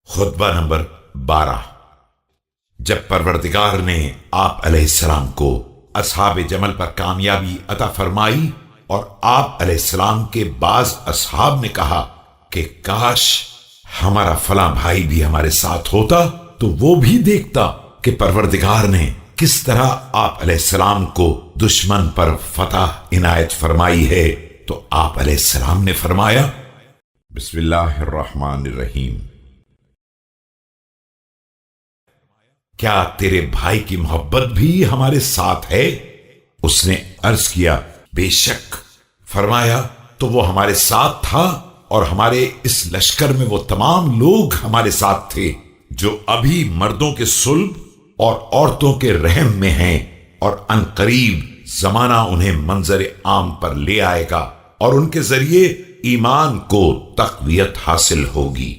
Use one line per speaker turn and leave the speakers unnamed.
خطبہ نمبر 12۔ جب پروردگار نے آپ علیہ السلام کو اصحاب جمل پر کامیابی عطا فرمائی اور آپ علیہ السلام کے بعض اصحاب نے کہا کہ کاش ہمارا فلاں بھائی بھی ہمارے ساتھ ہوتا تو وہ بھی دیکھتا کہ پروردگار نے کس طرح آپ علیہ السلام کو دشمن پر فتح عنایت فرمائی ہے، تو آپ علیہ السلام نے فرمایا بسم اللہ الرحمن الرحیم، کیا تیرے بھائی کی محبت بھی ہمارے ساتھ ہے؟ اس نے عرض کیا بے شک۔ فرمایا تو وہ ہمارے ساتھ تھا، اور ہمارے اس لشکر میں وہ تمام لوگ ہمارے ساتھ تھے جو ابھی مردوں کے صلب اور عورتوں کے رحم میں ہیں، اور ان قریب زمانہ انہیں منظر عام پر لے آئے گا اور ان کے ذریعے ایمان کو تقویت حاصل ہوگی۔